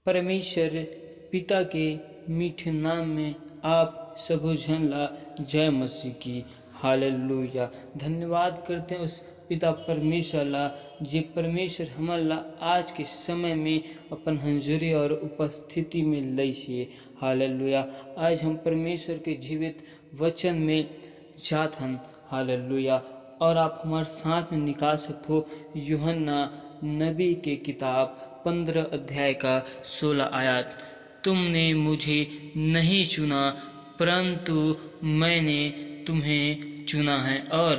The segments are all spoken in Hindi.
परमेश्वर पिता के मीठे नाम में आप सबो जन ला जय मसीह की। हालेलुया। धन्यवाद करते हैं उस पिता परमेश्वर ला जे परमेश्वर हमन ला आज के समय में अपन हंजुरी और उपस्थिति में लई छे। हालेलुया। आज हम परमेश्वर के जीवित वचन में जात हन। हालेलुया। और आप हमारे साथ में निकाल सकते हो यूहन्ना नबी के किताब 15 अध्याय का 16 आयत। तुमने मुझे नहीं चुना परंतु मैंने तुम्हें चुना है और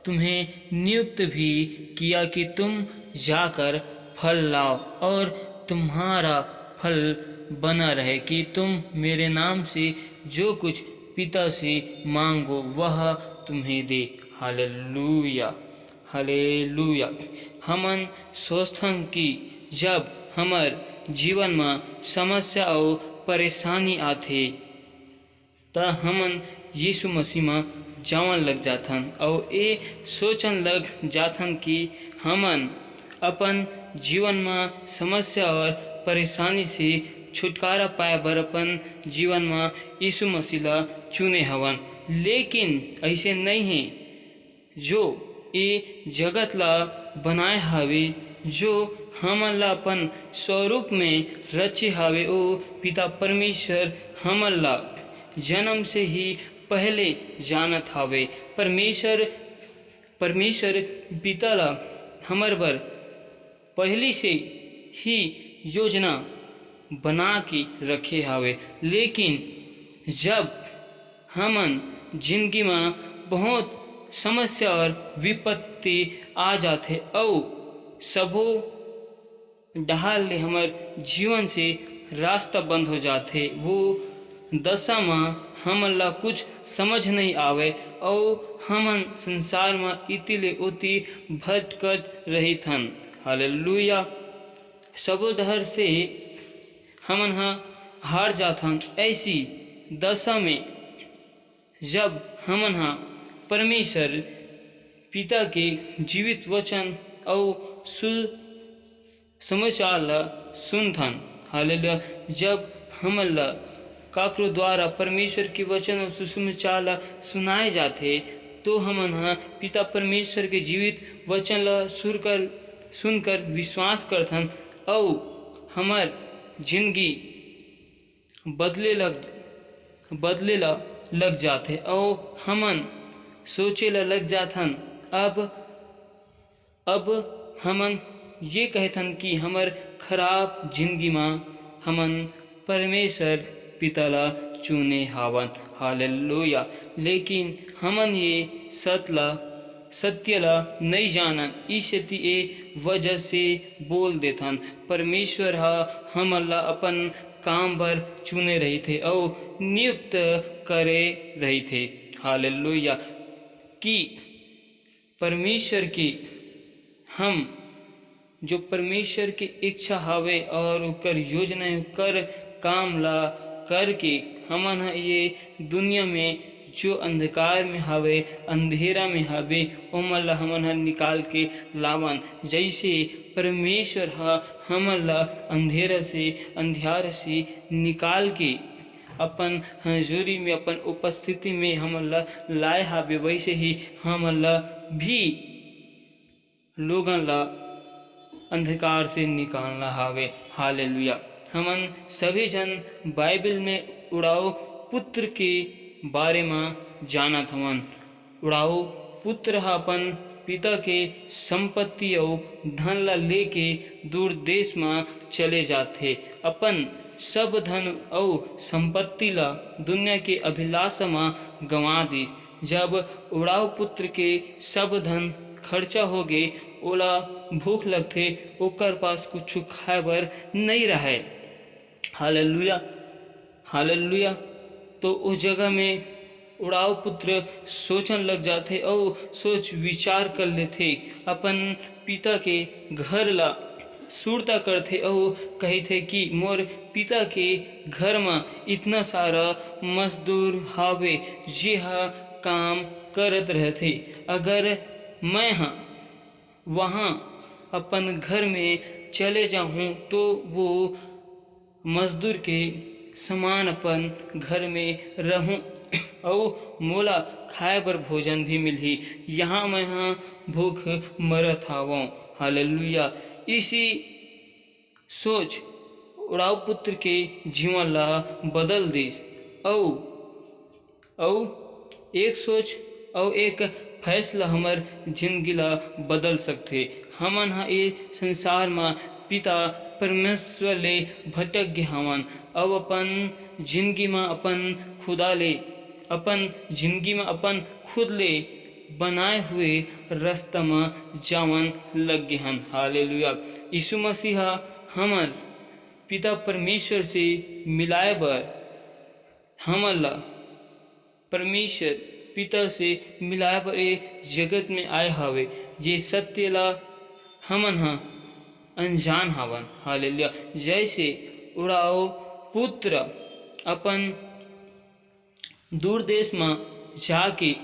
तुम्हें नियुक्त भी किया कि तुम जाकर फल लाओ और तुम्हारा फल बना रहे, कि तुम मेरे नाम से जो कुछ पिता से मांगो वह तुम्हें दे। हालेलुया। हालेलुया। हमन सोचथन कि जब हमार जीवन में समस्या और परेशानी आथे त हमन यीशु मसीह में जावन लग जाथन और ये सोचन लग जाथन कि हमन अपन जीवन में समस्या और परेशानी से छुटकारा पाए बर अपन जीवन में यीशु मसीह ला चुने हवन। लेकिन ऐसे नहीं है। जो ये जगत ला बनाए हावे, जो हमन ला अपन स्वरूप में रचे हावे, ओ पिता परमेश्वर हमन ला जन्म से ही पहले जानत हावे। परमेश्वर पिता ला हमर बर पहली से ही योजना बना के रखे हावे। लेकिन जब हमन जिंदगी में बहुत समस्या और विपत्ति आ जाते और सबो ढाल ले हमार जीवन से रास्ता बंद हो जाते, वो दशा में हमन ला कुछ समझ नहीं आवे और हमन संसार में इति ले उति भटकत रही थन। हालेलुया। सबो डहर से हमन हार जाथन। ऐसी दशा में जब हमन परमेश्वर पिता के जीवित वचन और सुसमाचार ला सुनथन। हालेलुया। जब हमन ला काकरो द्वारा परमेश्वर के वचन और सुसमाचार ला सुनाए जाते तो हमन पिता परमेश्वर के जीवित वचन ला सुनकर विश्वास करथन और हमार जिंदगी बदले लग जाते और हमन सोचे लग जाथन। अब हमन ये कहथन कि हमार खराब जिंदगी में हमन परमेश्वर पिता ला चुने हावन। हालेलुया। लेकिन हमन ये सत्य ला नहीं जानन, इस वजह से बोल देथन। परमेश्वर हमन ला अपन काम बर चुने रही थे और नियुक्त करे रही थे। हालेलुया। कि परमेश्वर की हम जो परमेश्वर की इच्छा हावे और कर योजना कर काम ला करके हमन ये दुनिया में जो अंधकार में हावे, अंधेरा में हावे, ओमन ला हमन निकाल के लावन। जैसे परमेश्वर हमन ला अंधियार से निकाल के अपन हजूरी में, अपन उपस्थिति में हमन ला लाए हावे, वैसे ही हमन ला भी लोगन ला अंधकार से निकालना हावे। हालेलुया। हमन सभी जन बाइबल में उड़ाओ पुत्र के बारे में जानत हवन। उड़ाओ पुत्र अपन पिता के संपत्ति और धन ला लेके दूर देश में चले जाते। अपन सब धन और संपत्ति ला दुनिया के अभिलाषा में गंवा दिस। जब उड़ाओ पुत्र के सब धन खर्चा हो गए, ओला भूख लगते, ओकर पास कुछ खाए बर नहीं रहे। हालेलुया। हालेलुया। तो उस जगह में उड़ाऊ पुत्र सोचन लग जाते और सोच विचार कर लेते, अपन पिता के घर ला सुरता करते और कहते कि मोर पिता के घर में इतना सारा मजदूर हावे जे काम करत रहते। अगर मैं वहाँ अपन घर में चले जाऊँ तो वो मजदूर के समान अपन घर में रहूं और मोला खाए बर भोजन भी मिलही। यहाँ मैं भूख मरत हावों। हालेलुया। इसी सोच उड़ाऊ पुत्र के जीवन ला बदल दिस। औ एक सोच और एक फैसला हमर जिंदगी ला बदल सकथे। हमन ये संसार में पिता परमेश्वर ले भटक गे हवन और अपन जिंदगी में अपन खुद ले बनाए हुए रास्ता में जावन लग गए हन। हालेलुया। यीशु मसीहा हमर पिता परमेश्वर से मिलाए बर हमन ला परमेश्वर पिता से मिलाए बर ए जगत में आए हावे। जे सत्य ला हमन अनजान हावन। हालेलुया। जैसे उड़ाओ पुत्र अपन दूर देश में जाके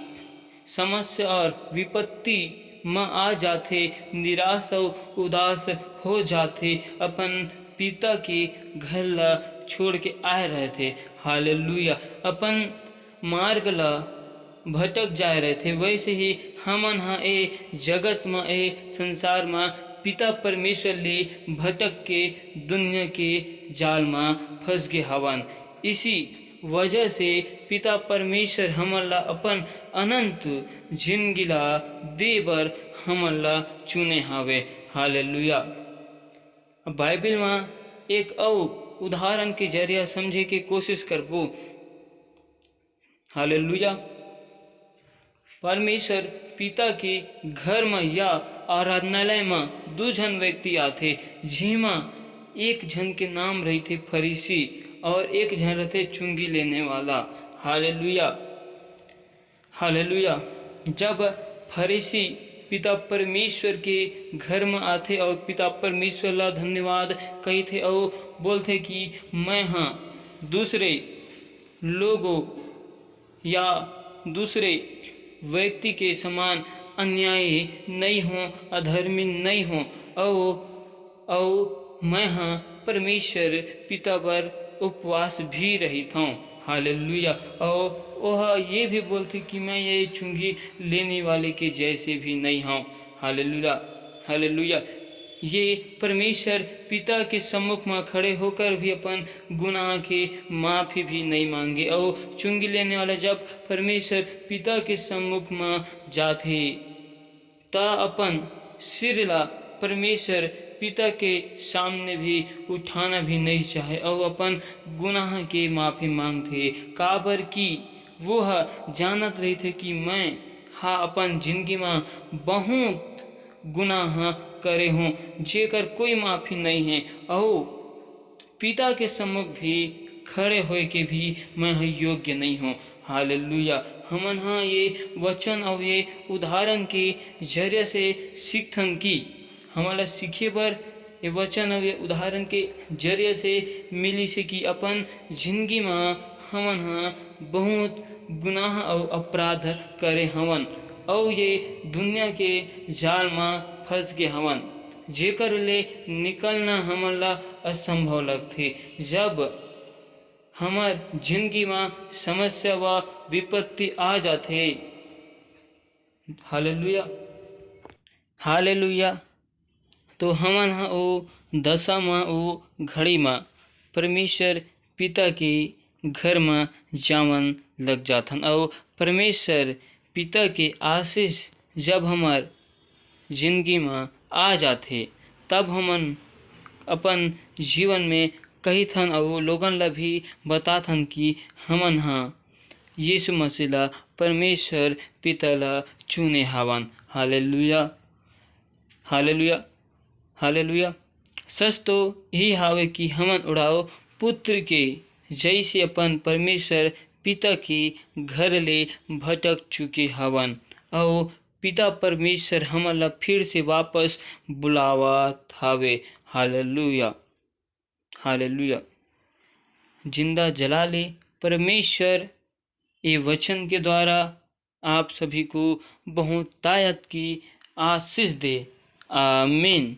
समस्या और विपत्ति में आ जाते, निराश और उदास हो जाते, अपन पिता के घर ला छोड़ के आए रहे थे। हालेलुया। अपन मार्ग ला भटक जाए रहे थे। वैसे ही हमन ए जगत में ए संसार में पिता परमेश्वर ले भटक के दुनिया के जाल में फंस गए हवन। इसी वजह से पिता परमेश्वर हमन ला अपन अनंत जिंदगी ला दे बर हमन ला चुने हावे। हालेलुया। बाइबल में एक और उदाहरण के जरिए समझे के कोशिश करबो। हालेलुया। परमेश्वर पिता के घर में या आराधनालय में दो जन व्यक्ति आते, जिमा एक जन के नाम रही थे फरीसी और एक जन रहते चुंगी लेने वाला। हालेलुया। हालेलुया। जब फरीसी पिता परमेश्वर के घर में आते और पिता परमेश्वर ला धन्यवाद कही थे और बोलते कि मैं दूसरे लोगों या दूसरे व्यक्ति के समान अन्यायी नहीं हूँ, अधर्मी नहीं हूँ और मैं परमेश्वर पिता पर उपवास भी रहित हूँ। हालेलुया। और वह ये भी बोलते कि मैं ये चुंगी लेने वाले के जैसे भी नहीं हूँ। हालेलुया। हालेलुया। ये परमेश्वर पिता के सम्मुख में खड़े होकर भी अपन गुनाह के माफ़ी भी नहीं मांगे। और चुंगी लेने वाला जब परमेश्वर पिता के सम्मुख में जाते ता अपन सिर ला परमेश्वर पिता के सामने भी उठाना भी नहीं चाहे और अपन गुनाह के माफ़ी मांगते। काबर कि वो जानत रही थे कि मैं अपन जिंदगी में बहुत गुनाह करे हूँ जेकर कोई माफ़ी नहीं है और पिता के सम्मुख भी खड़े होए के भी मैं योग्य नहीं हूँ। हालेलुया। हमन ये वचन और ये उदाहरण के जरिए से सीखथन कि हमारा सीखे बर ये वचन और ये उदाहरण के जरिए से मिली से कि अपन जिंदगी में हमन बहुत गुनाह और अपराध करे हवन और ये दुनिया के जाल में फंस गए हवन जेकर ले निकलना हमन ला असंभव लगथे। जब हमार जिंदगी में समस्या व विपत्ति आ जाते। हालेलुया। हालेलुया। तो हमन ओ दशा में ओ घड़ी में परमेश्वर पिता के घर में जावन लग जाथन और परमेश्वर पिता के आशीष जब हमार जिंदगी में आ जाते तब हमन अपन जीवन में कही थन और लोगन ला भी बताथन कि हमन यीशु मसीह ला परमेश्वर पिता ला चुने हावन। हालेलुया। हालेलुया। हालेलुया। सच तो यही हावे कि हमन उड़ाओ पुत्र के जैसे अपन परमेश्वर पिता के घर ले भटक चुके हवन और पिता परमेश्वर हमन ला फिर से वापस बुलावत हावे। हालेलुया। हालेलुया। जिंदा जलाले परमेश्वर ये वचन के द्वारा आप सभी को बहुत तायत की आशीष दे। आमीन।